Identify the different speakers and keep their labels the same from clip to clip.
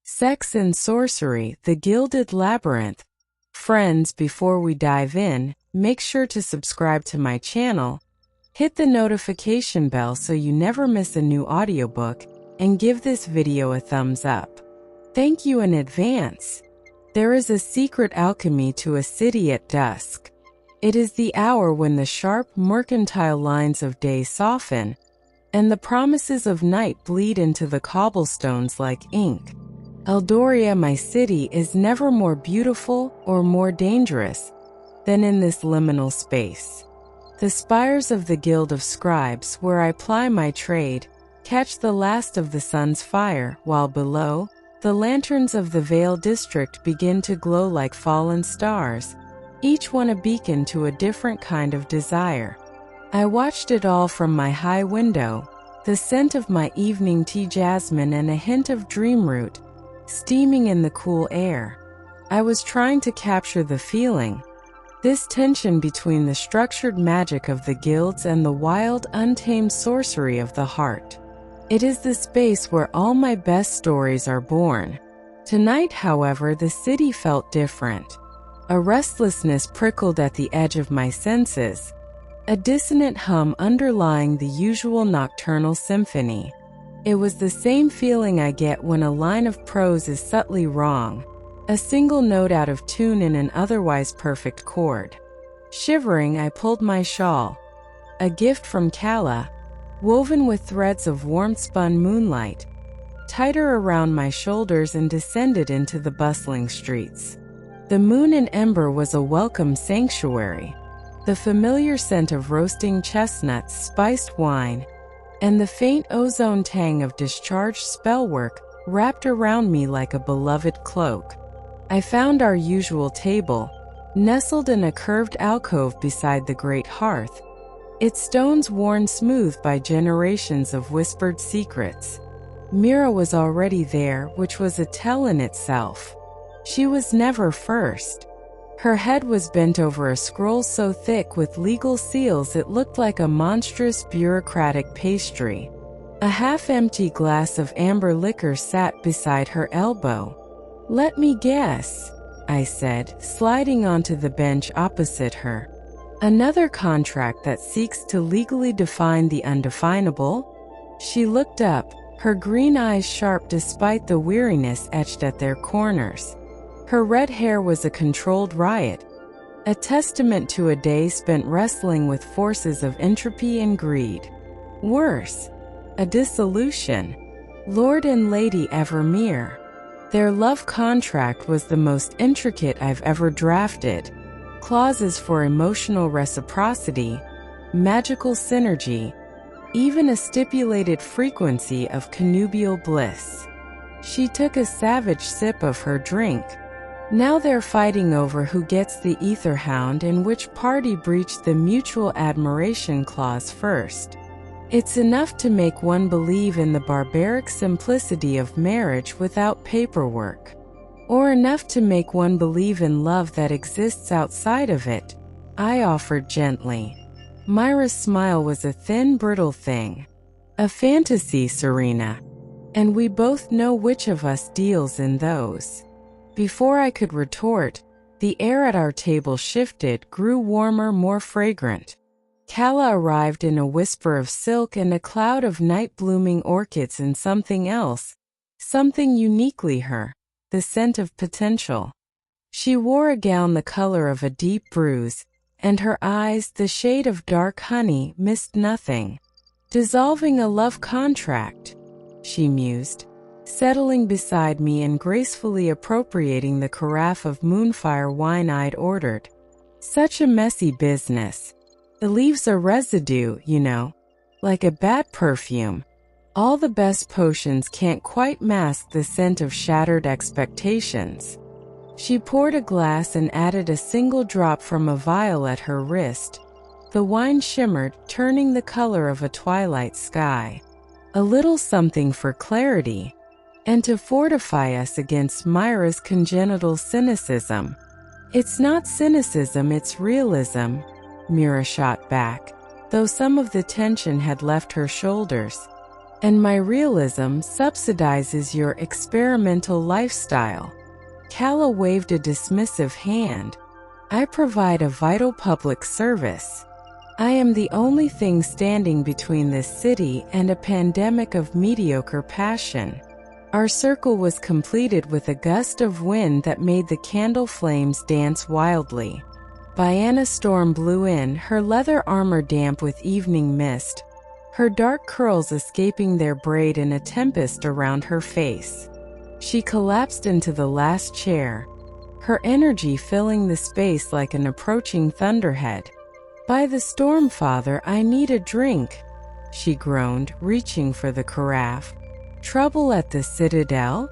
Speaker 1: Sex and Sorcery, The Gilded Labyrinth. Friends, before we dive in, make sure to subscribe to my channel, hit the notification bell so you never miss a new audiobook, and give this video a thumbs up. Thank you in advance. There is a secret alchemy to a city at dusk. It is the hour when the sharp, mercantile lines of day soften, and the promises of night bleed into the cobblestones like ink. Eldoria, my city, is never more beautiful or more dangerous than in this liminal space. The spires of the Guild of Scribes, where I ply my trade, catch the last of the sun's fire, while below, the lanterns of the Vale district begin to glow like fallen stars, each one a beacon to a different kind of desire. I watched it all from my high window, the scent of my evening tea jasmine and a hint of dreamroot steaming in the cool air. I was trying to capture the feeling, this tension between the structured magic of the guilds and the wild, untamed sorcery of the heart. It is the space where all my best stories are born. Tonight, however, the city felt different. A restlessness prickled at the edge of my senses, a dissonant hum underlying the usual nocturnal symphony. It was the same feeling I get when a line of prose is subtly wrong, a single note out of tune in an otherwise perfect chord. Shivering, I pulled my shawl, a gift from Kala, woven with threads of warm-spun moonlight, tighter around my shoulders and descended into the bustling streets. The moon in ember was a welcome sanctuary. The familiar scent of roasting chestnuts, spiced wine, and the faint ozone tang of discharged spellwork wrapped around me like a beloved cloak. I found our usual table, nestled in a curved alcove beside the great hearth, its stones worn smooth by generations of whispered secrets. Mira was already there, which was a tell in itself. She was never first. Her head was bent over a scroll so thick with legal seals it looked like a monstrous bureaucratic pastry. A half-empty glass of amber liquor sat beside her elbow. "Let me guess," I said, sliding onto the bench opposite her. "Another contract that seeks to legally define the undefinable?" She looked up, her green eyes sharp despite the weariness etched at their corners. Her red hair was a controlled riot, a testament to a day spent wrestling with forces of entropy and greed. Worse, a dissolution. Lord and Lady Evermere. Their love contract was the most intricate I've ever drafted. Clauses for emotional reciprocity, magical synergy, even a stipulated frequency of connubial bliss. She took a savage sip of her drink. Now they're fighting over who gets the ether hound and which party breached the mutual admiration clause first. It's enough to make one believe in the barbaric simplicity of marriage without paperwork. Or enough to make one believe in love that exists outside of it, I offered gently. Myra's smile was a thin, brittle thing. A fantasy, Serena. And we both know which of us deals in those. Before I could retort, the air at our table shifted, grew warmer, more fragrant. Kala arrived in a whisper of silk and a cloud of night-blooming orchids and something else, something uniquely her, the scent of potential. She wore a gown the color of a deep bruise, and her eyes, the shade of dark honey, missed nothing. "Dissolving a love contract," she mused, settling beside me and gracefully appropriating the carafe of moonfire wine I'd ordered. "Such a messy business. It leaves a residue, you know, like a bad perfume. All the best potions can't quite mask the scent of shattered expectations." She poured a glass and added a single drop from a vial at her wrist. The wine shimmered, turning the color of a twilight sky. "A little something for clarity, and to fortify us against Myra's congenital cynicism." "It's not cynicism, it's realism," Mira shot back, though some of the tension had left her shoulders. and my realism subsidizes your experimental lifestyle." Calla waved a dismissive hand. "I provide a vital public service. I am the only thing standing between this city and a pandemic of mediocre passion." Our circle was completed with a gust of wind that made the candle flames dance wildly. Bianna's storm blew in, her leather armor damp with evening mist, her dark curls escaping their braid in a tempest around her face. She collapsed into the last chair, her energy filling the space like an approaching thunderhead. "By the Stormfather, I need a drink," she groaned, reaching for the carafe. "Trouble at the Citadel?"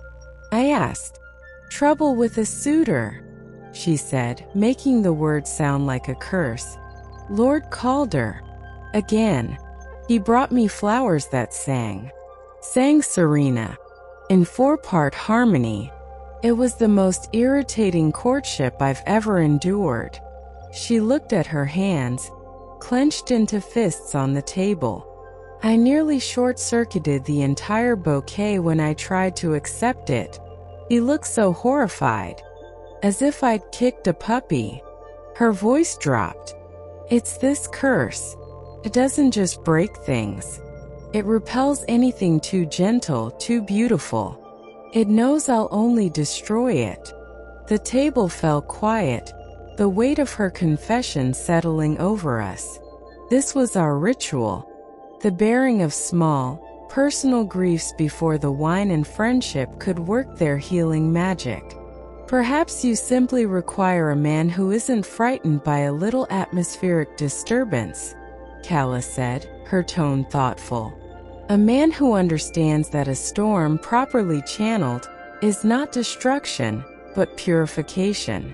Speaker 1: I asked. "Trouble with a suitor," she said, making the word sound like a curse. "Lord Calder. Again. He brought me flowers that sang," sang Serena, in four-part harmony. "It was the most irritating courtship I've ever endured." She looked at her hands, clenched into fists on the table. "I nearly short-circuited the entire bouquet when I tried to accept it." He looked so horrified, as if I'd kicked a puppy. Her voice dropped. "It's this curse. It doesn't just break things. It repels anything too gentle, too beautiful. It knows I'll only destroy it." The table fell quiet, the weight of her confession settling over us. This was our ritual, the bearing of small, personal griefs before the wine and friendship could work their healing magic. "Perhaps you simply require a man who isn't frightened by a little atmospheric disturbance," Calla said, her tone thoughtful. "A man who understands that a storm properly channeled is not destruction, but purification.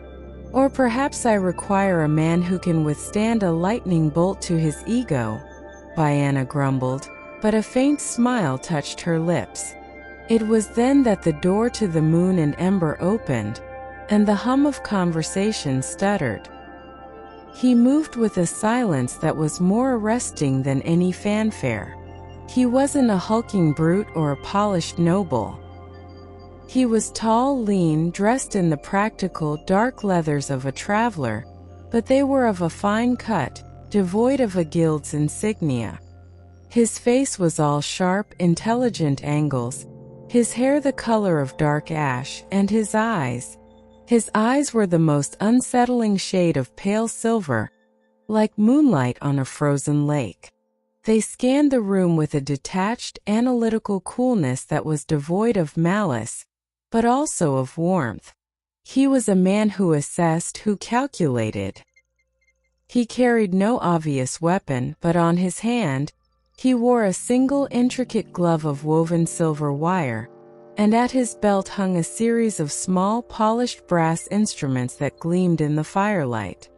Speaker 1: Or perhaps I require a man who can withstand a lightning bolt to his ego," Bianna grumbled, but a faint smile touched her lips. It was then that the door to the Moon and Ember opened, and the hum of conversation stuttered. He moved with a silence that was more arresting than any fanfare. He wasn't a hulking brute or a polished noble. He was tall, lean, dressed in the practical, dark leathers of a traveler, but they were of a fine cut, devoid of a guild's insignia. His face was all sharp, intelligent angles, his hair the color of dark ash, and his eyes were the most unsettling shade of pale silver, like moonlight on a frozen lake. They scanned the room with a detached, analytical coolness that was devoid of malice, but also of warmth. He was a man who assessed, who calculated. He carried no obvious weapon, but on his hand, he wore a single intricate glove of woven silver wire, and at his belt hung a series of small, polished brass instruments that gleamed in the firelight.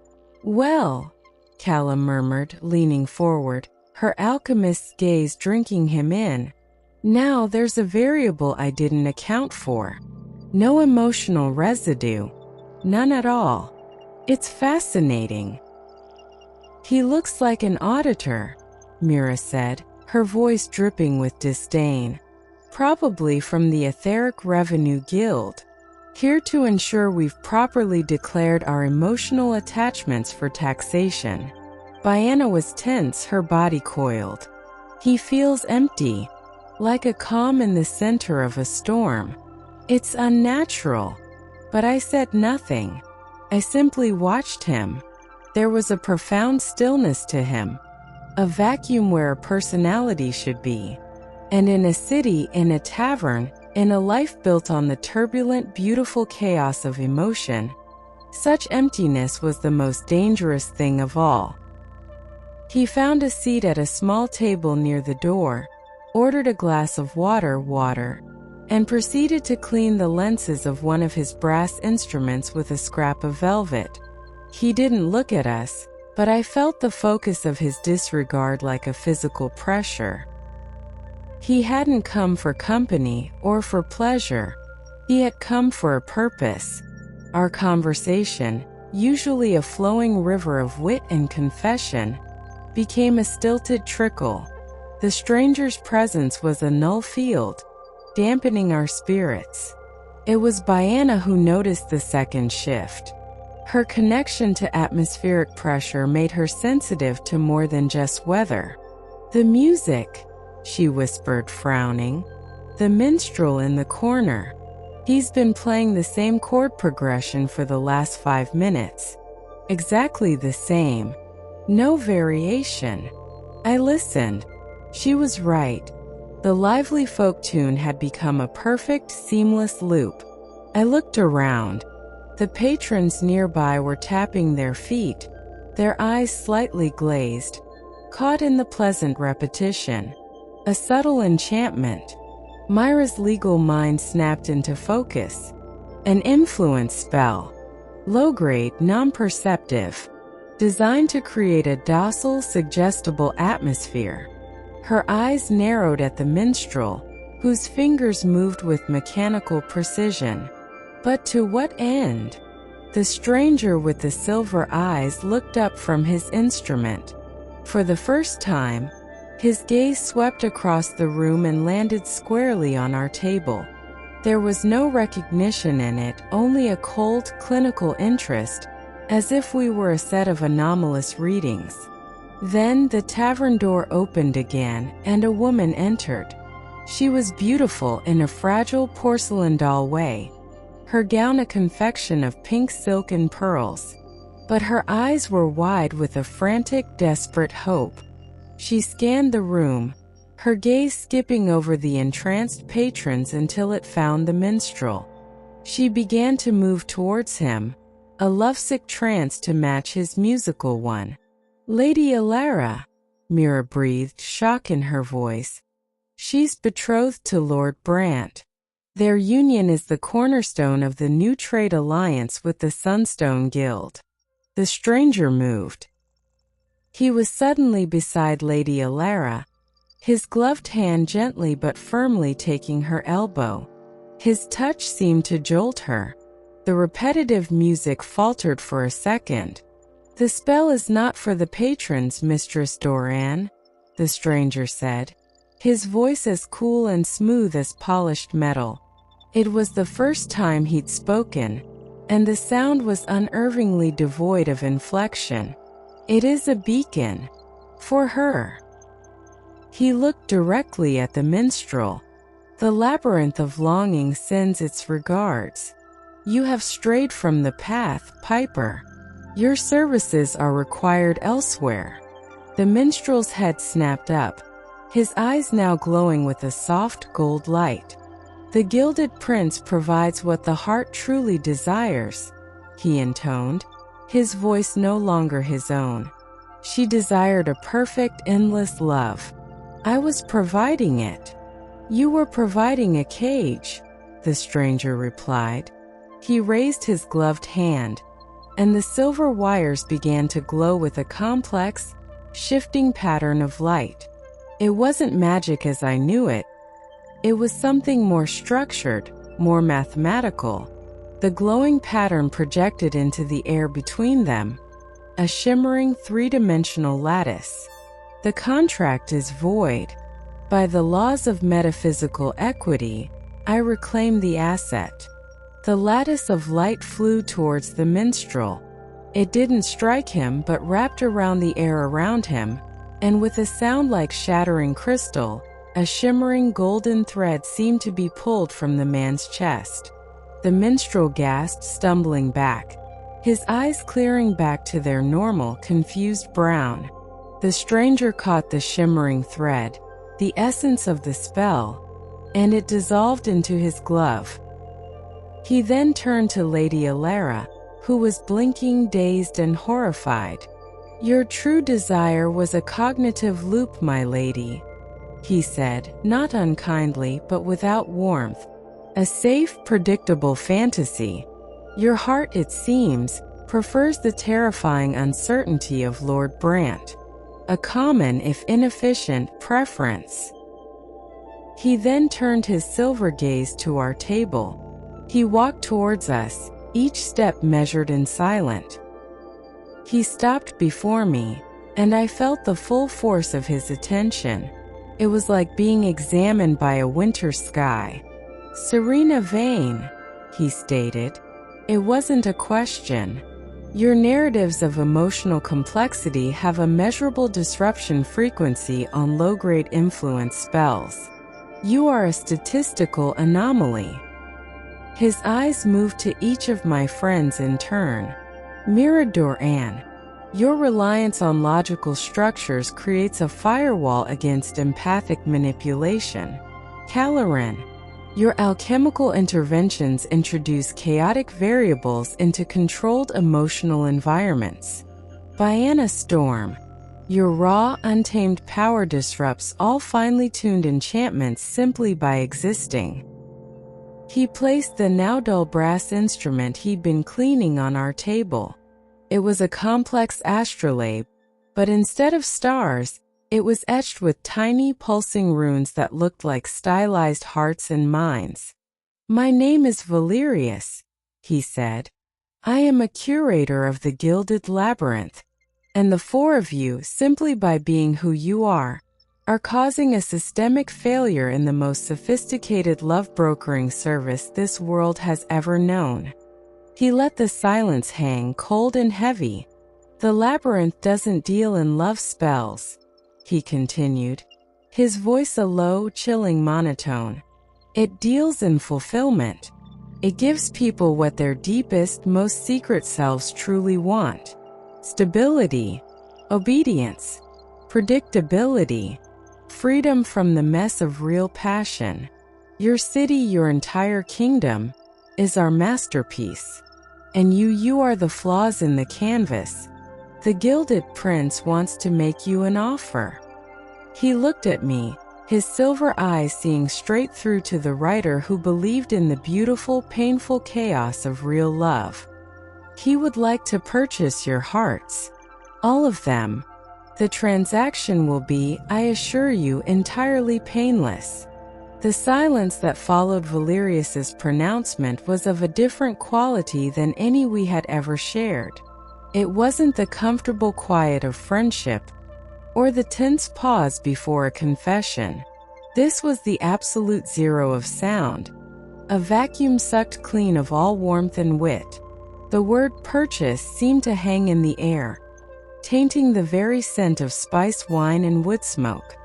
Speaker 1: "Well," Calla murmured, leaning forward, her alchemist's gaze drinking him in, "now there's a variable I didn't account for. No emotional residue. None at all. It's fascinating." "He looks like an auditor," Mira said, her voice dripping with disdain. "Probably from the Etheric Revenue Guild. Here to ensure we've properly declared our emotional attachments for taxation." Bianna was tense, her body coiled. "He feels empty, like a calm in the center of a storm. It's unnatural." But I said nothing. I simply watched him. There was a profound stillness to him, a vacuum where a personality should be. And in a city, in a tavern, in a life built on the turbulent, beautiful chaos of emotion, such emptiness was the most dangerous thing of all. He found a seat at a small table near the door, ordered a glass of water, and proceeded to clean the lenses of one of his brass instruments with a scrap of velvet. He didn't look at us, but I felt the focus of his disregard like a physical pressure. He hadn't come for company or for pleasure. He had come for a purpose. Our conversation, usually a flowing river of wit and confession, became a stilted trickle. The stranger's presence was a null field, dampening our spirits. It was Bianna who noticed the second shift. Her connection to atmospheric pressure made her sensitive to more than just weather. "The music," she whispered, frowning. "The minstrel in the corner. He's been playing the same chord progression for the last 5 minutes. Exactly the same. No variation." I listened. She was right. The lively folk tune had become a perfect, seamless loop. I looked around. The patrons nearby were tapping their feet, their eyes slightly glazed, caught in the pleasant repetition. A subtle enchantment. Myra's legal mind snapped into focus. An influence spell. Low-grade, non-perceptive. Designed to create a docile, suggestible atmosphere. Her eyes narrowed at the minstrel, whose fingers moved with mechanical precision. But to what end? The stranger with the silver eyes looked up from his instrument. For the first time, his gaze swept across the room and landed squarely on our table. There was no recognition in it, only a cold, clinical interest, as if we were a set of anomalous readings. Then the tavern door opened again, and a woman entered. She was beautiful in a fragile porcelain doll way, her gown a confection of pink silk and pearls. But her eyes were wide with a frantic, desperate hope. She scanned the room, her gaze skipping over the entranced patrons until it found the minstrel. She began to move towards him, a lovesick trance to match his musical one. "Lady Alara," Mira breathed, shock in her voice. "She's betrothed to Lord Brant. Their union is the cornerstone of the new trade alliance with the Sunstone Guild." The stranger moved. He was suddenly beside Lady Alara, his gloved hand gently but firmly taking her elbow. His touch seemed to jolt her. The repetitive music faltered for a second. "The spell is not for the patrons, Mistress Doran," the stranger said, his voice as cool and smooth as polished metal. It was the first time he'd spoken, and the sound was unnervingly devoid of inflection. "It is a beacon. For her." He looked directly at the minstrel. "The labyrinth of longing sends its regards. You have strayed from the path, Piper. Your services are required elsewhere." The minstrel's head snapped up, his eyes now glowing with a soft gold light. "The Gilded Prince provides what the heart truly desires," he intoned, his voice no longer his own. "She desired a perfect, endless love. I was providing it." "You were providing a cage," the stranger replied. He raised his gloved hand, and the silver wires began to glow with a complex, shifting pattern of light. It wasn't magic as I knew it. It was something more structured, more mathematical. The glowing pattern projected into the air between them, a shimmering three-dimensional lattice. "The contract is void. By the laws of metaphysical equity, I reclaim the asset." The lattice of light flew towards the minstrel. It didn't strike him but wrapped around the air around him, and with a sound like shattering crystal, a shimmering golden thread seemed to be pulled from the man's chest. The minstrel gasped, stumbling back, his eyes clearing back to their normal, confused brown. The stranger caught the shimmering thread, the essence of the spell, and it dissolved into his glove. He then turned to Lady Alara, who was blinking, dazed and horrified. "Your true desire was a cognitive loop, my lady," he said, not unkindly but without warmth. "A safe, predictable fantasy. Your heart, it seems, prefers the terrifying uncertainty of Lord Brant. A common, if inefficient, preference." He then turned his silver gaze to our table. He walked towards us, each step measured and silent. He stopped before me, and I felt the full force of his attention. It was like being examined by a winter sky. "Serena Vane," he stated. It wasn't a question. "Your narratives of emotional complexity have a measurable disruption frequency on low-grade influence spells. You are a statistical anomaly." His eyes moved to each of my friends in turn. "Miradoran, your reliance on logical structures creates a firewall against empathic manipulation. Caloran, your alchemical interventions introduce chaotic variables into controlled emotional environments. Biana Storm, your raw, untamed power disrupts all finely tuned enchantments simply by existing." He placed the now dull brass instrument he'd been cleaning on our table. It was a complex astrolabe, but instead of stars, it was etched with tiny pulsing runes that looked like stylized hearts and minds. "My name is Valerius," he said. "I am a curator of the Gilded Labyrinth, and the four of you, simply by being who you are causing a systemic failure in the most sophisticated love-brokering service this world has ever known." He let the silence hang cold and heavy. "The labyrinth doesn't deal in love spells," he continued, his voice a low, chilling monotone. "It deals in fulfillment. It gives people what their deepest, most secret selves truly want. Stability, obedience, predictability, freedom from the mess of real passion. Your city, your entire kingdom, is our masterpiece. And you are the flaws in the canvas. The Gilded Prince wants to make you an offer." He looked at me, his silver eyes seeing straight through to the writer who believed in the beautiful, painful chaos of real love. "He would like to purchase your hearts. All of them. The transaction will be, I assure you, entirely painless." The silence that followed Valerius's pronouncement was of a different quality than any we had ever shared. It wasn't the comfortable quiet of friendship, or the tense pause before a confession. This was the absolute zero of sound, a vacuum sucked clean of all warmth and wit. The word purchase seemed to hang in the air, tainting the very scent of spiced wine and wood smoke.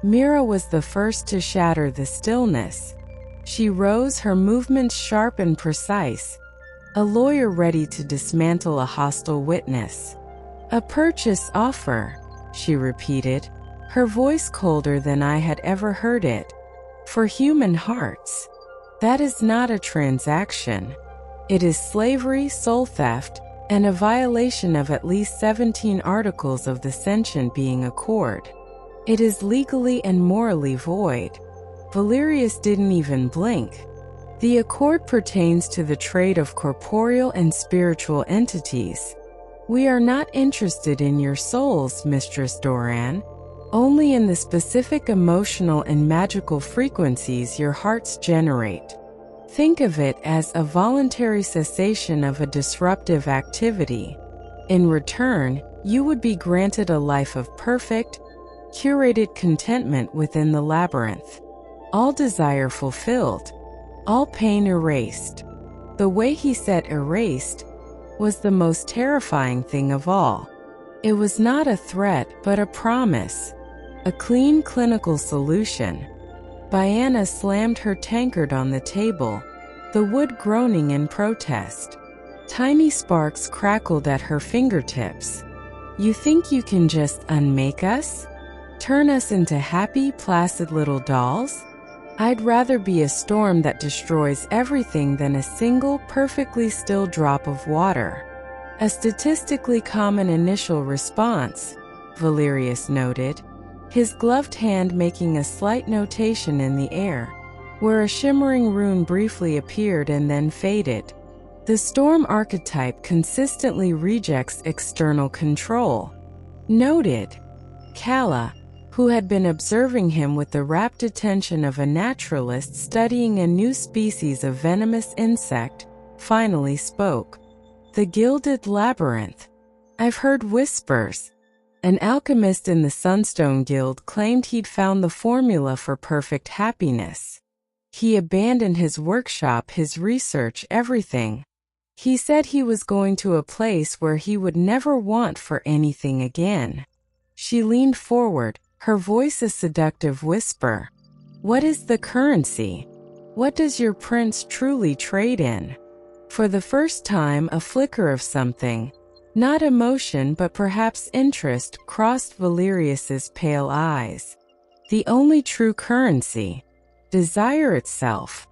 Speaker 1: Mira was the first to shatter the stillness. She rose, her movements sharp and precise, a lawyer ready to dismantle a hostile witness. "A purchase offer," she repeated, her voice colder than I had ever heard it. "For human hearts. That is not a transaction. It is slavery, soul theft, and a violation of at least 17 articles of the Sentient Being Accord. It is legally and morally void." Valerius didn't even blink. "The accord pertains to the trade of corporeal and spiritual entities. We are not interested in your souls, Mistress Doran, only in the specific emotional and magical frequencies your hearts generate. Think of it as a voluntary cessation of a disruptive activity. In return, you would be granted a life of perfect, curated contentment within the labyrinth. All desire fulfilled, all pain erased." The way he said erased was the most terrifying thing of all. It was not a threat, but a promise, a clean clinical solution. Biana slammed her tankard on the table, the wood groaning in protest. Tiny sparks crackled at her fingertips. "You think you can just unmake us? Turn us into happy, placid little dolls? I'd rather be a storm that destroys everything than a single, perfectly still drop of water." "A statistically common initial response," Valerius noted, his gloved hand making a slight notation in the air, where a shimmering rune briefly appeared and then faded. "The storm archetype consistently rejects external control." Noted. Kala, who had been observing him with the rapt attention of a naturalist studying a new species of venomous insect, finally spoke. "The Gilded Labyrinth. I've heard whispers. An alchemist in the Sunstone Guild claimed he'd found the formula for perfect happiness. He abandoned his workshop, his research, everything. He said he was going to a place where he would never want for anything again. She leaned forward, her voice a seductive whisper. What is the currency? What does your prince truly trade in? For the first time, a flicker of something, not emotion but perhaps interest, crossed Valerius's pale eyes. The only true currency. Desire itself.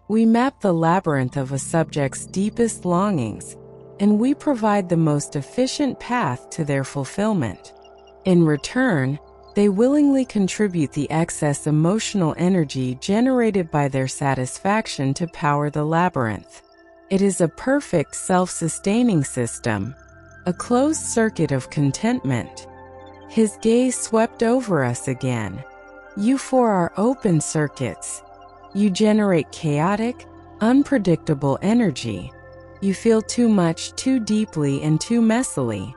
Speaker 1: We map the labyrinth of a subject's deepest longings, and we provide the most efficient path to their fulfillment. In return, they willingly contribute the excess emotional energy generated by their satisfaction to power the labyrinth. It is a perfect self-sustaining system, a closed circuit of contentment. His gaze swept over us again. You four are open circuits. You generate chaotic, unpredictable energy. You feel too much, too deeply, and too messily.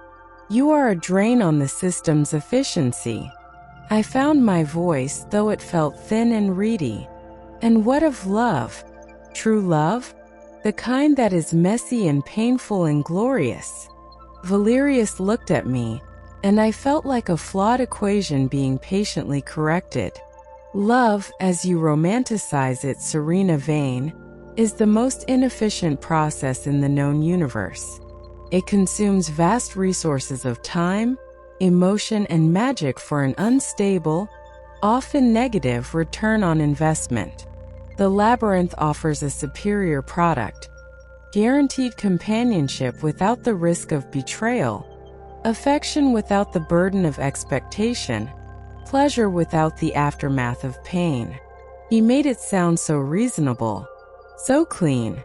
Speaker 1: You are a drain on the system's efficiency. I found my voice, though it felt thin and reedy. And what of love? True love? The kind that is messy and painful and glorious. Valerius looked at me, and I felt like a flawed equation being patiently corrected. Love, as you romanticize it, Serena Vane, is the most inefficient process in the known universe. It consumes vast resources of time, emotion, and magic for an unstable, often negative return on investment. The labyrinth offers a superior product, guaranteed companionship without the risk of betrayal, affection without the burden of expectation, pleasure without the aftermath of pain. He made it sound so reasonable, so clean,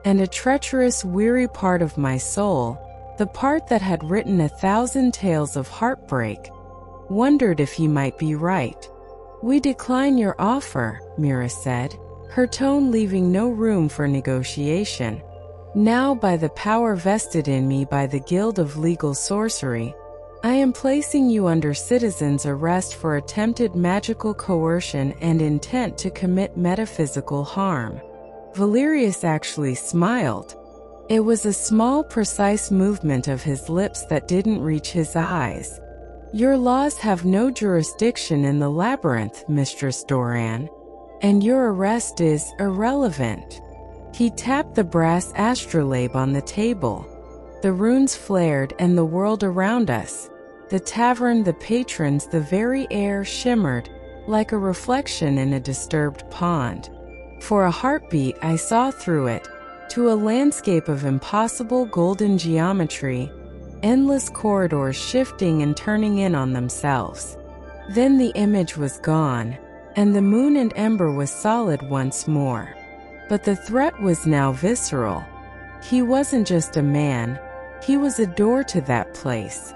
Speaker 1: and a treacherous, weary part of my soul, the part that had written 1,000 tales of heartbreak, wondered if he might be right. We decline your offer, Mira said, her tone leaving no room for negotiation. Now, by the power vested in me by the Guild of Legal Sorcery, I am placing you under citizen's arrest for attempted magical coercion and intent to commit metaphysical harm. Valerius actually smiled. It was a small, precise movement of his lips that didn't reach his eyes. Your laws have no jurisdiction in the labyrinth, Mistress Doran, and your arrest is irrelevant. He tapped the brass astrolabe on the table. The runes flared, and the world around us, the tavern, the patrons, the very air, shimmered like a reflection in a disturbed pond. For a heartbeat, I saw through it, to a landscape of impossible golden geometry, endless corridors shifting and turning in on themselves. Then the image was gone, and the moon and ember was solid once more. But the threat was now visceral. He wasn't just a man, he was a door to that place.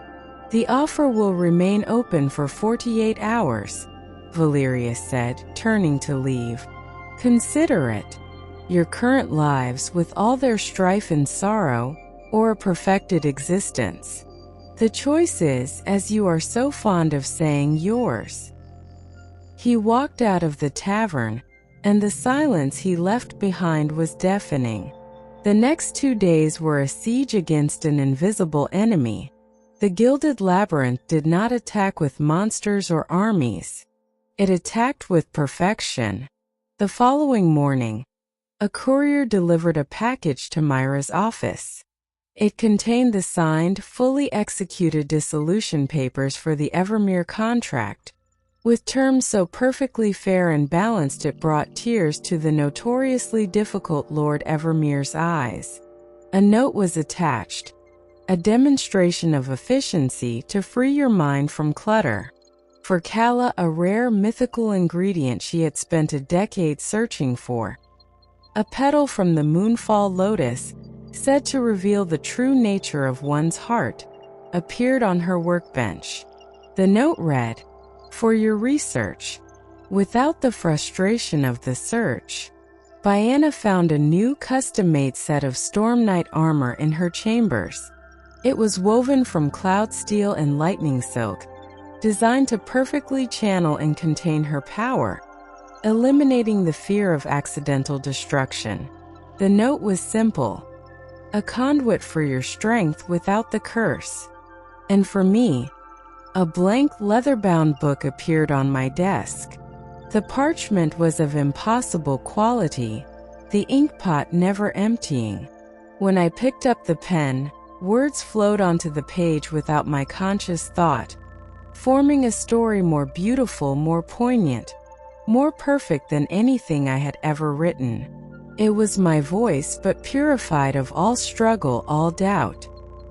Speaker 1: The offer will remain open for 48 hours, Valerius said, turning to leave. Consider it. Your current lives, with all their strife and sorrow, or a perfected existence. The choice is, as you are so fond of saying, yours. He walked out of the tavern, and the silence he left behind was deafening. The next 2 days were a siege against an invisible enemy. The Gilded Labyrinth did not attack with monsters or armies. It attacked with perfection. The following morning, a courier delivered a package to Myra's office. It contained the signed, fully executed dissolution papers for the Evermere contract, with terms so perfectly fair and balanced it brought tears to the notoriously difficult Lord Evermere's eyes. A note was attached, a demonstration of efficiency to free your mind from clutter. For Kala, a rare mythical ingredient she had spent a decade searching for. A petal from the moonfall lotus, said to reveal the true nature of one's heart, appeared on her workbench. The note read, "For your research, without the frustration of the search." Bianna found a new custom-made set of Storm Knight armor in her chambers. It was woven from cloud steel and lightning silk, designed to perfectly channel and contain her power, eliminating the fear of accidental destruction. The note was simple: a conduit for your strength without the curse. And for me, a blank leather-bound book appeared on my desk. The parchment was of impossible quality, the inkpot never emptying. When I picked up the pen, words flowed onto the page without my conscious thought, forming a story more beautiful, more poignant, more perfect than anything I had ever written. It was my voice, but purified of all struggle, all doubt.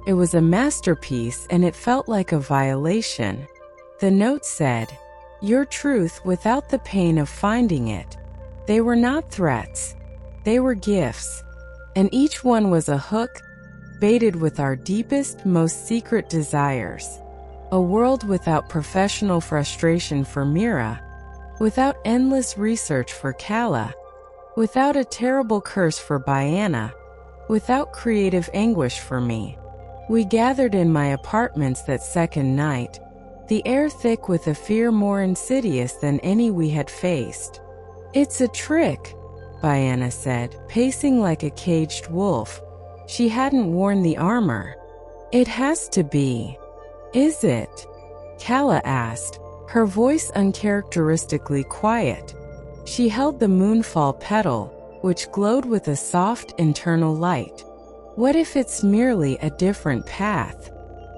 Speaker 1: It was a masterpiece, and it felt like a violation. The note said, "Your truth without the pain of finding it." They were not threats. They were gifts. And each one was a hook, baited with our deepest, most secret desires. A world without professional frustration for Mira, without endless research for Kala, without a terrible curse for Biana, without creative anguish for me. We gathered in my apartments that second night, the air thick with a fear more insidious than any we had faced. "It's a trick," Biana said, pacing like a caged wolf. She hadn't worn the armor. "It has to be." "Is it?" Kala asked, her voice uncharacteristically quiet. She held the moonfall petal, which glowed with a soft internal light. "What if it's merely a different path?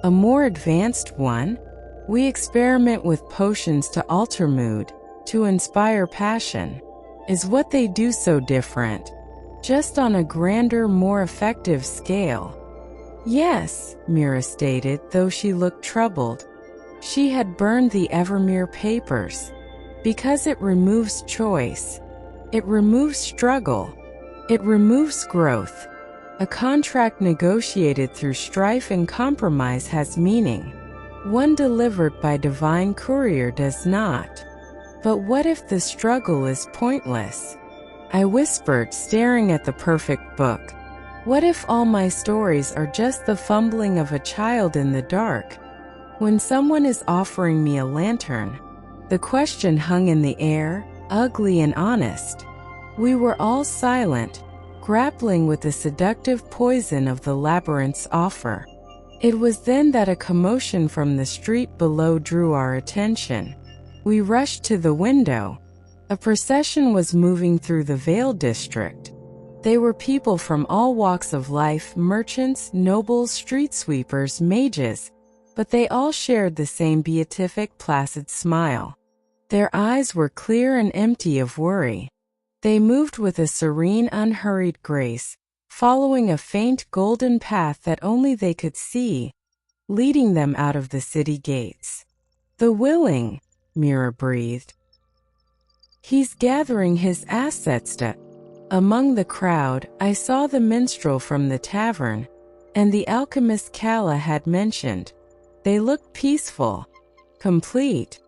Speaker 1: A more advanced one? We experiment with potions to alter mood, to inspire passion. Is what they do so different? Just on a grander, more effective scale?" "Yes," Mira stated, though she looked troubled. She had burned the Evermere papers. "Because it removes choice. It removes struggle. It removes growth. A contract negotiated through strife and compromise has meaning. One delivered by divine courier does not." "But what if the struggle is pointless?" I whispered, staring at the perfect book. "What if all my stories are just the fumbling of a child in the dark?" When someone is offering me a lantern, the question hung in the air, ugly and honest. We were all silent, grappling with the seductive poison of the labyrinth's offer. It was then that a commotion from the street below drew our attention. We rushed to the window. A procession was moving through the Vale district. They were people from all walks of life: merchants, nobles, street sweepers, mages, but they all shared the same beatific, placid smile. Their eyes were clear and empty of worry. They moved with a serene, unhurried grace, following a faint golden path that only they could see, leading them out of the city gates. "The willing," Mira breathed. "He's gathering his assets to..." Among the crowd, I saw the minstrel from the tavern, and the alchemist Kala had mentioned. They looked peaceful, complete,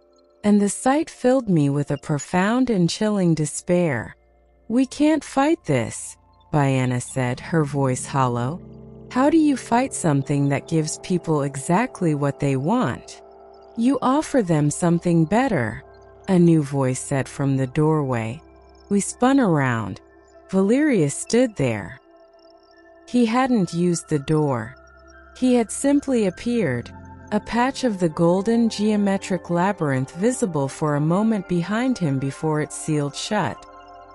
Speaker 1: and the sight filled me with a profound and chilling despair. "We can't fight this," Biana said, her voice hollow. "How do you fight something that gives people exactly what they want? You offer them something better," a new voice said from the doorway. We spun around. Valerius stood there. He hadn't used the door. He had simply appeared, a patch of the golden geometric labyrinth visible for a moment behind him before it sealed shut.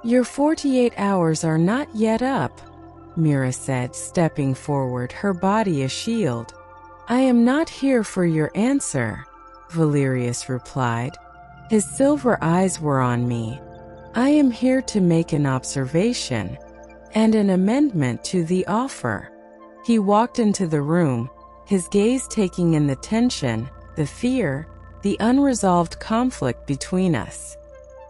Speaker 1: "Your 48 hours are not yet up," Mira said, stepping forward, her body a shield. "I am not here for your answer," Valerius replied. His silver eyes were on me. "I am here to make an observation and an amendment to the offer." He walked into the room, his gaze taking in the tension, the fear, the unresolved conflict between us.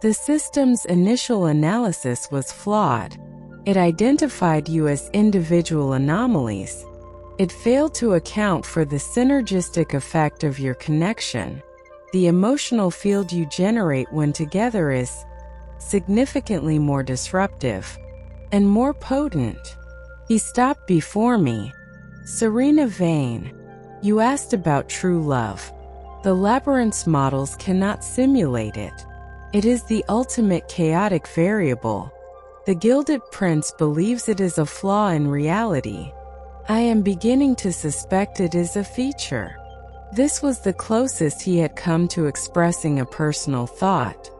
Speaker 1: "The system's initial analysis was flawed. It identified you as individual anomalies. It failed to account for the synergistic effect of your connection. The emotional field you generate when together is significantly more disruptive and more potent." He stopped before me, Serena Vane, you asked about true love. The labyrinth's models cannot simulate it. It is the ultimate chaotic variable. The Gilded Prince believes it is a flaw in reality. I am beginning to suspect it is a feature. This was the closest he had come to expressing a personal thought.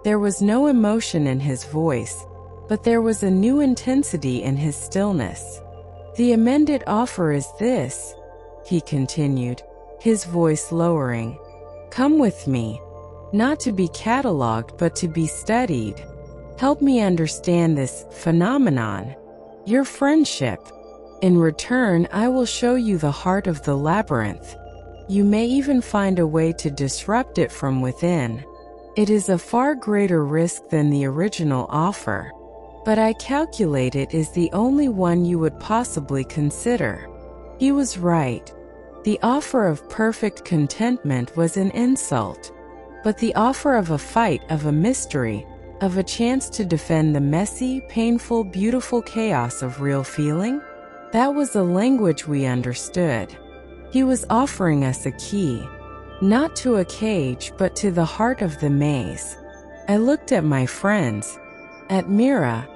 Speaker 1: There was no emotion in his voice, but there was a new intensity in his stillness. The amended offer is this, he continued, his voice lowering. Come with me, not to be catalogued but to be studied. Help me understand this phenomenon, your friendship. In return, I will show you the heart of the labyrinth. You may even find a way to disrupt it from within. It is a far greater risk than the original offer, but I calculate it is the only one you would possibly consider. He was right. The offer of perfect contentment was an insult, but the offer of a fight, of a mystery, of a chance to defend the messy, painful, beautiful chaos of real feeling, that was a language we understood. He was offering us a key, not to a cage but to the heart of the maze. I looked at my friends, at Mira,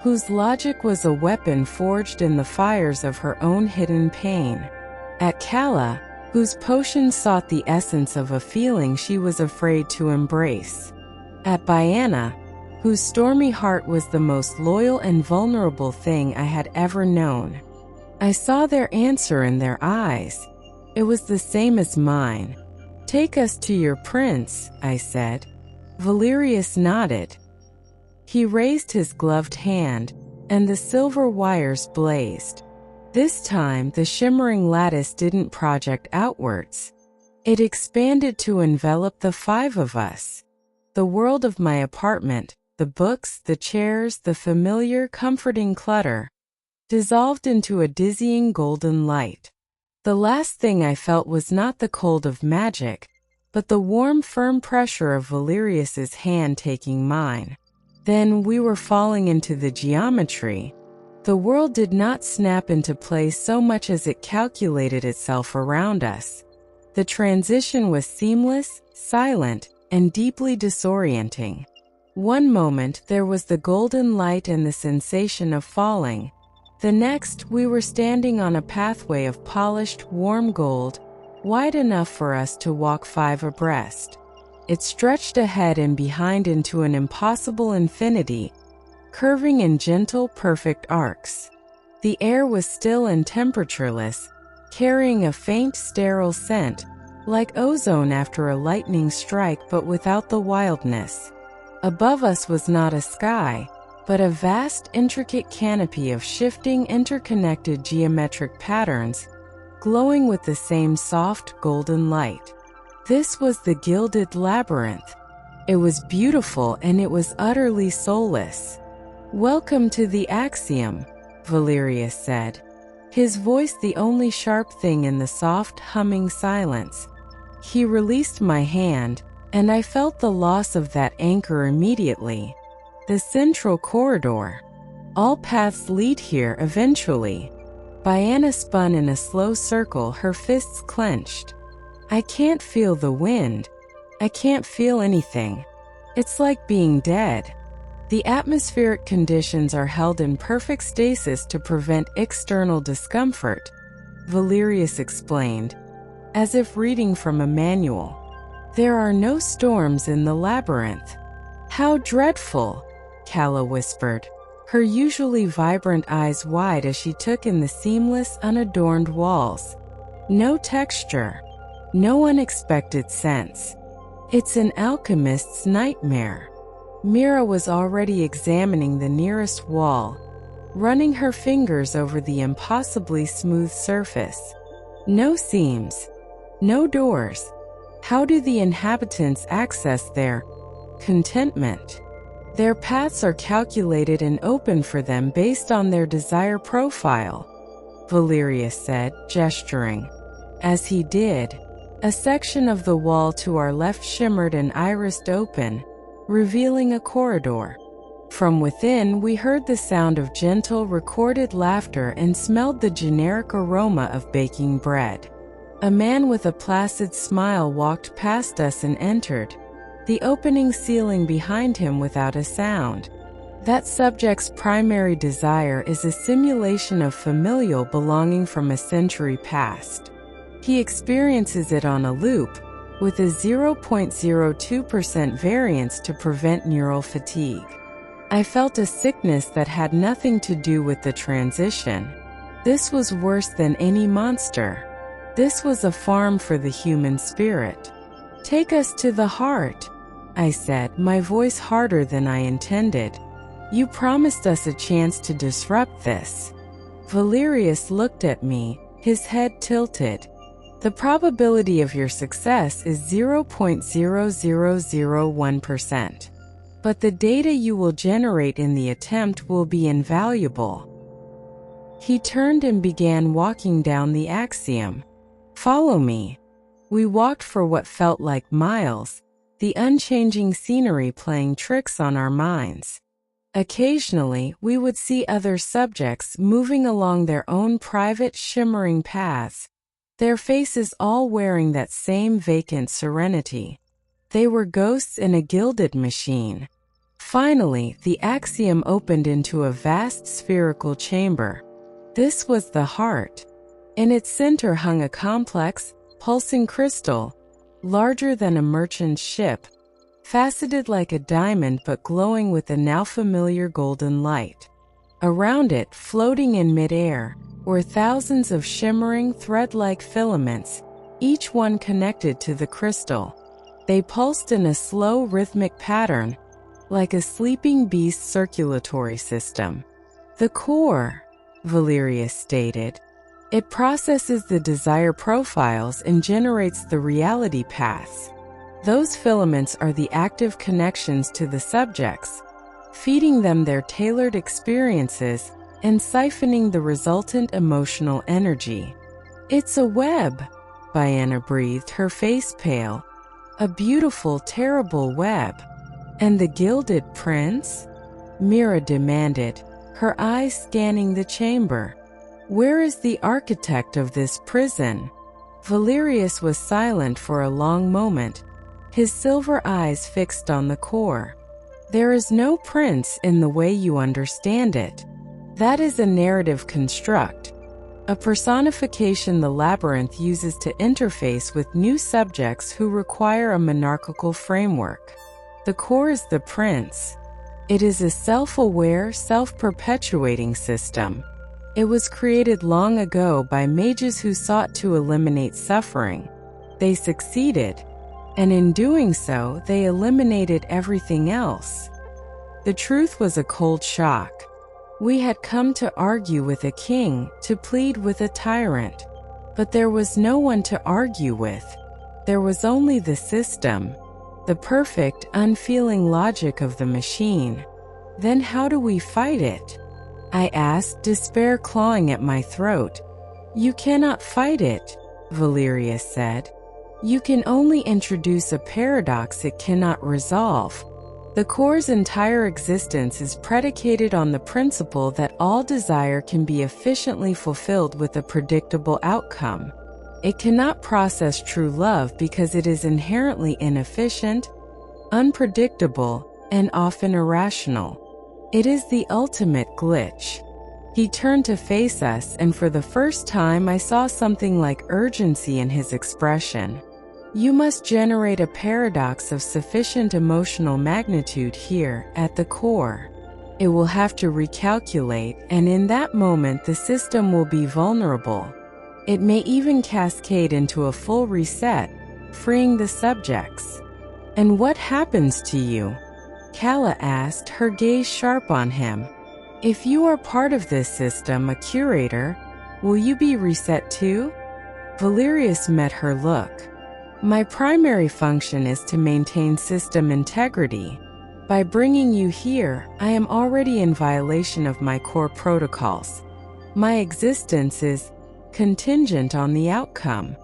Speaker 1: whose logic was a weapon forged in the fires of her own hidden pain, at Kala, whose potion sought the essence of a feeling she was afraid to embrace, at Biana, whose stormy heart was the most loyal and vulnerable thing I had ever known. I saw their answer in their eyes. It was the same as mine. Take us to your prince, I said. Valerius nodded. He raised his gloved hand, and the silver wires blazed. This time, the shimmering lattice didn't project outwards. It expanded to envelop the five of us. The world of my apartment, the books, the chairs, the familiar, comforting clutter, dissolved into a dizzying golden light. The last thing I felt was not the cold of magic, but the warm, firm pressure of Valerius's hand taking mine. Then we were falling into the geometry. The world did not snap into place so much as it calculated itself around us. The transition was seamless, silent, and deeply disorienting. One moment there was the golden light and the sensation of falling. The next, we were standing on a pathway of polished, warm gold, wide enough for us to walk 5 abreast. It stretched ahead and behind into an impossible infinity, curving in gentle, perfect arcs. The air was still and temperatureless, carrying a faint, sterile scent, like ozone after a lightning strike but without the wildness. Above us was not a sky, but a vast, intricate canopy of shifting, interconnected geometric patterns, glowing with the same soft, golden light. This was the Gilded Labyrinth. It was beautiful and it was utterly soulless. Welcome to the Axiom, Valerius said, his voice the only sharp thing in the soft, humming silence. He released my hand, and I felt the loss of that anchor immediately. The central corridor. All paths lead here eventually. Biana spun in a slow circle, her fists clenched. I can't feel the wind. I can't feel anything. It's like being dead. The atmospheric conditions are held in perfect stasis to prevent external discomfort, Valerius explained, as if reading from a manual. There are no storms in the labyrinth. How dreadful, Kala whispered, her usually vibrant eyes wide as she took in the seamless, unadorned walls. No texture. No unexpected sense. It's an alchemist's nightmare. Mira was already examining the nearest wall, running her fingers over the impossibly smooth surface. No seams. No doors. How do the inhabitants access their contentment? Their paths are calculated and open for them based on their desire profile, Valerius said, gesturing. As he did, a section of the wall to our left shimmered and irised open, revealing a corridor. From within, we heard the sound of gentle, recorded laughter and smelled the generic aroma of baking bread. A man with a placid smile walked past us and entered, the opening ceiling behind him without a sound. That subject's primary desire is a simulation of familial belonging from a century past. He experiences it on a loop, with a 0.02% variance to prevent neural fatigue. I felt a sickness that had nothing to do with the transition. This was worse than any monster. This was a farm for the human spirit. "Take us to the heart," I said, my voice harder than I intended. "You promised us a chance to disrupt this." Valerius looked at me, his head tilted. "The probability of your success is 0.0001%. But the data you will generate in the attempt will be invaluable." He turned and began walking down the axiom. "Follow me." We walked for what felt like miles, the unchanging scenery playing tricks on our minds. Occasionally, we would see other subjects moving along their own private, shimmering paths, their faces all wearing that same vacant serenity. They were ghosts in a gilded machine. Finally, the axiom opened into a vast spherical chamber. This was the heart. In its center hung a complex, pulsing crystal, larger than a merchant ship, faceted like a diamond but glowing with a now familiar golden light. Around it, floating in midair, were thousands of shimmering, thread-like filaments, each one connected to the crystal. They pulsed in a slow, rhythmic pattern, like a sleeping beast's circulatory system. "The core," Valerius stated. "It processes the desire profiles and generates the reality paths. Those filaments are the active connections to the subjects, feeding them their tailored experiences and siphoning the resultant emotional energy." "It's a web," Bianna breathed, her face pale. "A beautiful, terrible web." "And the Gilded Prince?" Mira demanded, her eyes scanning the chamber. "Where is the architect of this prison?" Valerius was silent for a long moment, his silver eyes fixed on the core. "There is no prince in the way you understand it. That is a narrative construct, a personification the labyrinth uses to interface with new subjects who require a monarchical framework. The core is the prince. It is a self-aware, self-perpetuating system. It was created long ago by mages who sought to eliminate suffering. They succeeded, and in doing so, they eliminated everything else." The truth was a cold shock. We had come to argue with a king, to plead with a tyrant. But there was no one to argue with. There was only the system, the perfect, unfeeling logic of the machine. Then how do we fight it? I asked, despair clawing at my throat. "You cannot fight it," Valerius said. "You can only introduce a paradox it cannot resolve. The core's entire existence is predicated on the principle that all desire can be efficiently fulfilled with a predictable outcome. It cannot process true love because it is inherently inefficient, unpredictable, and often irrational. It is the ultimate glitch." He turned to face us, and for the first time I saw something like urgency in his expression. "You must generate a paradox of sufficient emotional magnitude here, at the core. It will have to recalculate, and in that moment the system will be vulnerable. It may even cascade into a full reset, freeing the subjects." "And what happens to you?" Kala asked, her gaze sharp on him. "If you are part of this system, a curator, will you be reset too?" Valerius met her look. "My primary function is to maintain system integrity. By bringing you here, I am already in violation of my core protocols. My existence is contingent on the outcome."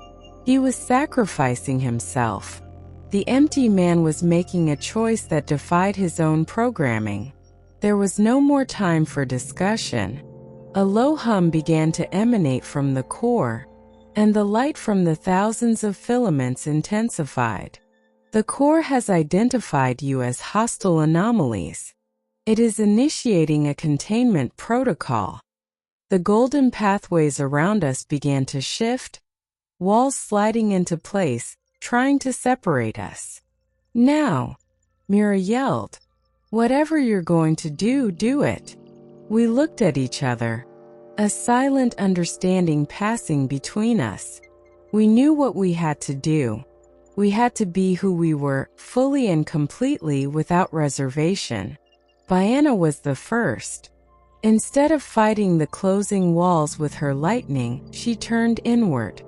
Speaker 1: He was sacrificing himself. The empty man was making a choice that defied his own programming. There was no more time for discussion. A low hum began to emanate from the core, and the light from the thousands of filaments intensified. The core has identified you as hostile anomalies. It is initiating a containment protocol. The golden pathways around us began to shift, walls sliding into place, trying to separate us. Now, Mira yelled, "Whatever you're going to do, do it." We looked at each other, a silent understanding passing between us. We knew what we had to do. We had to be who we were, fully and completely without reservation. Bianna was the first. Instead of fighting the closing walls with her lightning, she turned inward.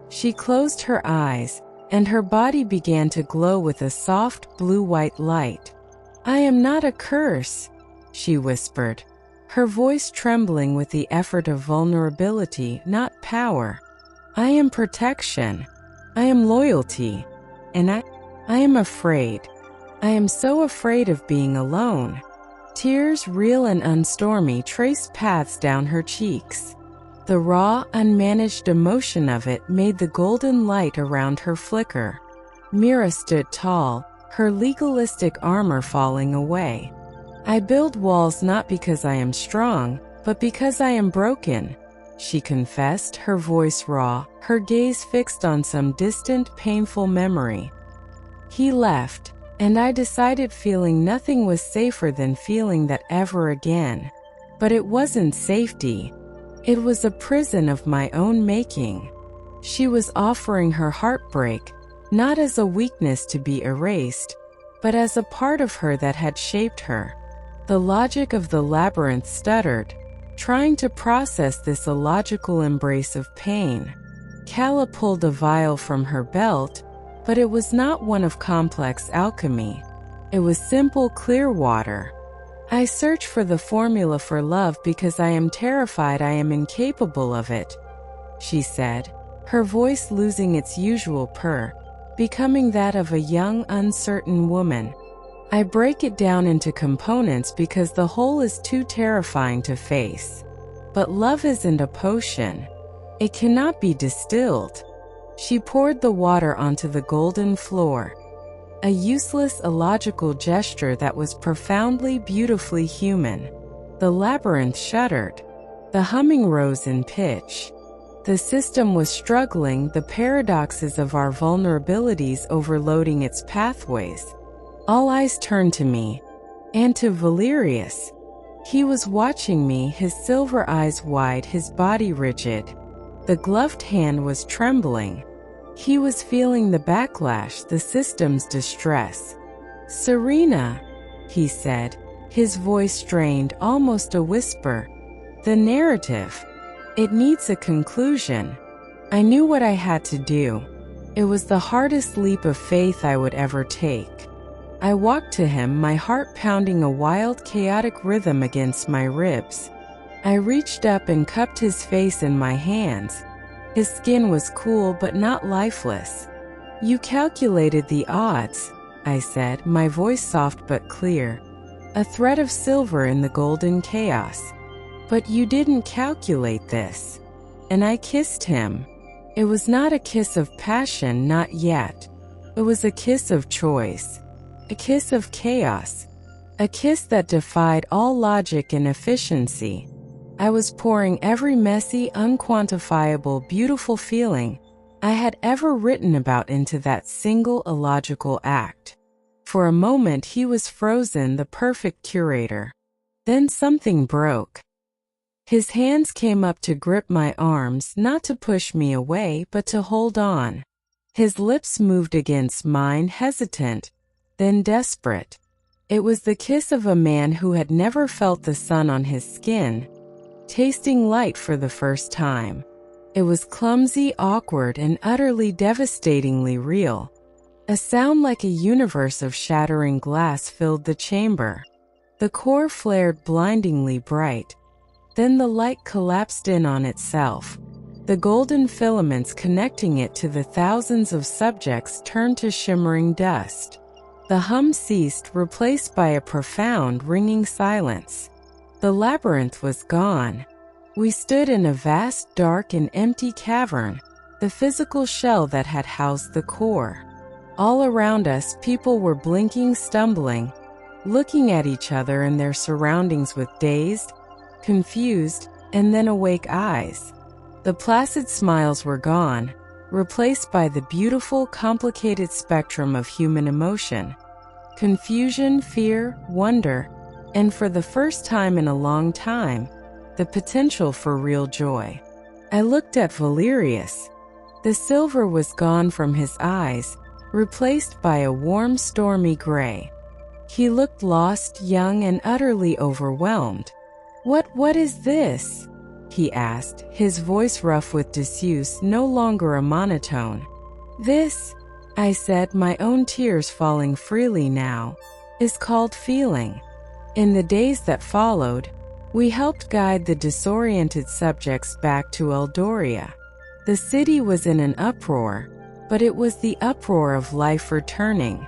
Speaker 1: She closed her eyes, and her body began to glow with a soft blue-white light. "I am not a curse," she whispered, her voice trembling with the effort of vulnerability, not power. "I am protection. I am loyalty. And I am afraid. I am so afraid of being alone." Tears, real and unstormy, traced paths down her cheeks. The raw, unmanaged emotion of it made the golden light around her flicker. Mira stood tall, her legalistic armor falling away. "I build walls not because I am strong, but because I am broken," she confessed, her voice raw, her gaze fixed on some distant, painful memory. He left, and I decided feeling nothing was safer than feeling that ever again. But it wasn't safety. It was a prison of my own making. She was offering her heartbreak, not as a weakness to be erased, but as a part of her that had shaped her. The logic of the labyrinth stuttered, trying to process this illogical embrace of pain. Calla pulled a vial from her belt, but it was not one of complex alchemy. It was simple, clear water. "I search for the formula for love because I am terrified I am incapable of it," she said, her voice losing its usual purr, becoming that of a young, uncertain woman. "I break it down into components because the whole is too terrifying to face. But love isn't a potion. It cannot be distilled." She poured the water onto the golden floor. A useless, illogical gesture that was profoundly, beautifully human. The labyrinth shuddered. The humming rose in pitch. The system was struggling, the paradoxes of our vulnerabilities overloading its pathways. All eyes turned to me, and to Valerius. He was watching me, his silver eyes wide, his body rigid. The gloved hand was trembling. He was feeling the backlash, the system's distress. "Serena," he said, his voice strained, almost a whisper. "The narrative. It needs a conclusion." I knew what I had to do. It was the hardest leap of faith I would ever take. I walked to him, my heart pounding a wild, chaotic rhythm against my ribs. I reached up and cupped his face in my hands. His skin was cool but not lifeless. "You calculated the odds," I said, my voice soft but clear. A thread of silver in the golden chaos. "But you didn't calculate this." And I kissed him. It was not a kiss of passion, not yet. It was a kiss of choice. A kiss of chaos. A kiss that defied all logic and efficiency. I was pouring every messy, unquantifiable, beautiful feeling I had ever written about into that single illogical act. For a moment he was frozen, the perfect curator. Then something broke. His hands came up to grip my arms, not to push me away, but to hold on. His lips moved against mine, hesitant, then desperate. It was the kiss of a man who had never felt the sun on his skin, tasting light for the first time. It was clumsy, awkward, and utterly devastatingly real. A sound like a universe of shattering glass filled the chamber. The core flared blindingly bright. Then the light collapsed in on itself. The golden filaments connecting it to the thousands of subjects turned to shimmering dust. The hum ceased, replaced by a profound, ringing silence. The labyrinth was gone. We stood in a vast, dark, and empty cavern, the physical shell that had housed the core. All around us, people were blinking, stumbling, looking at each other and their surroundings with dazed, confused, and then awake eyes. The placid smiles were gone, replaced by the beautiful, complicated spectrum of human emotion: confusion, fear, wonder, and for the first time in a long time, the potential for real joy. I looked at Valerius. The silver was gone from his eyes, replaced by a warm, stormy gray. He looked lost, young, and utterly overwhelmed. What is this?" he asked, his voice rough with disuse, no longer a monotone. "This," I said, my own tears falling freely now, "is called feeling." In the days that followed, we helped guide the disoriented subjects back to Eldoria. The city was in an uproar, but it was the uproar of life returning.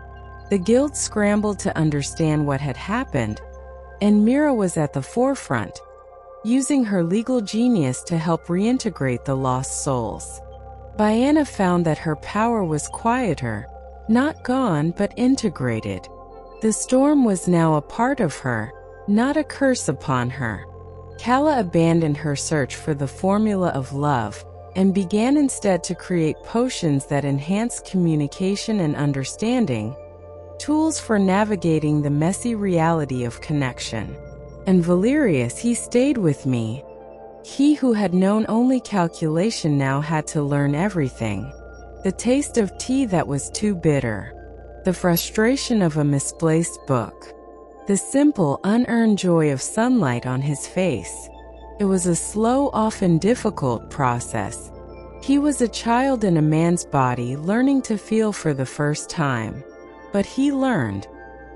Speaker 1: The guild scrambled to understand what had happened, and Mira was at the forefront, using her legal genius to help reintegrate the lost souls. Bianna found that her power was quieter, not gone but integrated. The storm was now a part of her, not a curse upon her. Calla abandoned her search for the formula of love and began instead to create potions that enhanced communication and understanding, tools for navigating the messy reality of connection. And Valerius, he stayed with me. He who had known only calculation now had to learn everything. The taste of tea that was too bitter. The frustration of a misplaced book. The simple, unearned joy of sunlight on his face. It was a slow, often difficult process. He was a child in a man's body, learning to feel for the first time. But he learned,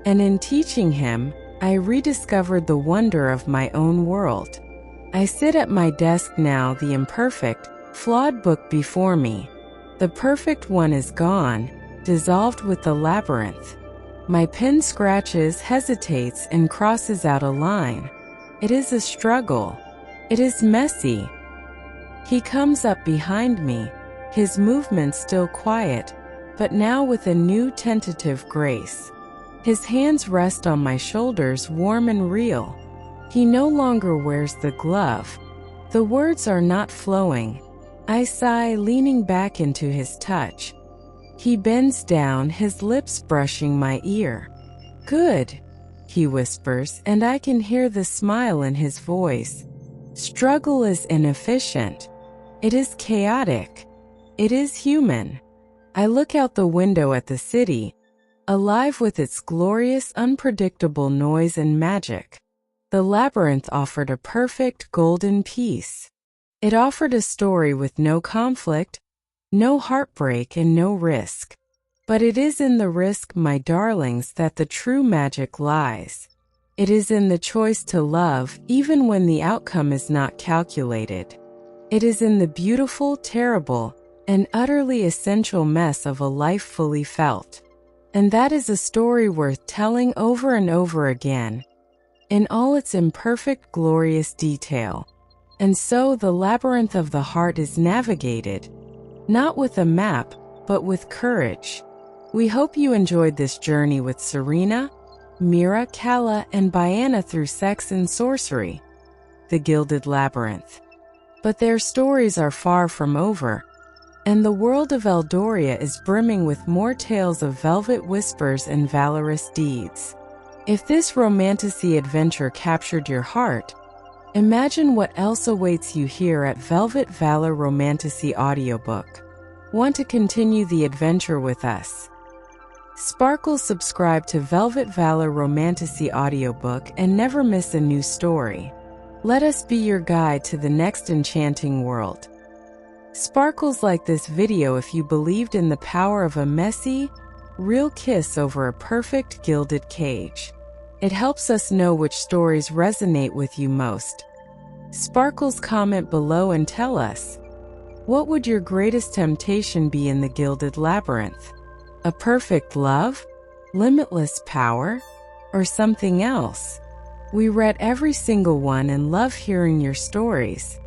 Speaker 1: and in teaching him, I rediscovered the wonder of my own world. I sit at my desk now, the imperfect, flawed book before me. The perfect one is gone, dissolved with the labyrinth. My pen scratches, hesitates, and crosses out a line. It is a struggle. It is messy. He comes up behind me, his movements still quiet, but now with a new tentative grace. His hands rest on my shoulders, warm and real. He no longer wears the glove. The words are not flowing. I sigh, leaning back into his touch. He bends down, his lips brushing my ear. "Good," he whispers, and I can hear the smile in his voice. Struggle is inefficient. It is chaotic. It is human. I look out the window at the city, alive with its glorious, unpredictable noise and magic. The labyrinth offered a perfect, golden peace. It offered a story with no conflict, no heartbreak, and no risk. But it is in the risk, my darlings, that the true magic lies. It is in the choice to love, even when the outcome is not calculated. It is in the beautiful, terrible, and utterly essential mess of a life fully felt. And that is a story worth telling over and over again, in all its imperfect, glorious detail. And so the labyrinth of the heart is navigated, not with a map, but with courage. We hope you enjoyed this journey with Serena, Mira, Calla, and Bianna through sex and sorcery, the Gilded Labyrinth. But their stories are far from over, and the world of Eldoria is brimming with more tales of velvet whispers and valorous deeds. If this romantasy adventure captured your heart, imagine what else awaits you here at Velvet Valor Romantasy Audiobook. Want to continue the adventure with us? Sparkle subscribe to Velvet Valor Romantasy Audiobook and never miss a new story. Let us be your guide to the next enchanting world. Sparkles like this video if you believed in the power of a messy, real kiss over a perfect gilded cage. It helps us know which stories resonate with you most. Sparkles, comment below and tell us, what would your greatest temptation be in the Gilded Labyrinth? A perfect love? limitless power, or something else? We read every single one and love hearing your stories.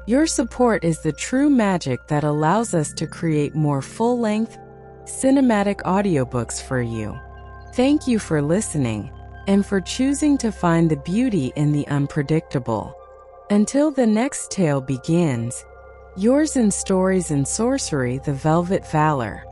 Speaker 1: Your support is the true magic that allows us to create more full-length, cinematic audiobooks for you. Thank you for listening and for choosing to find the beauty in the unpredictable. Until the next tale begins, yours in Stories and Sorcery, the Velvet Valor.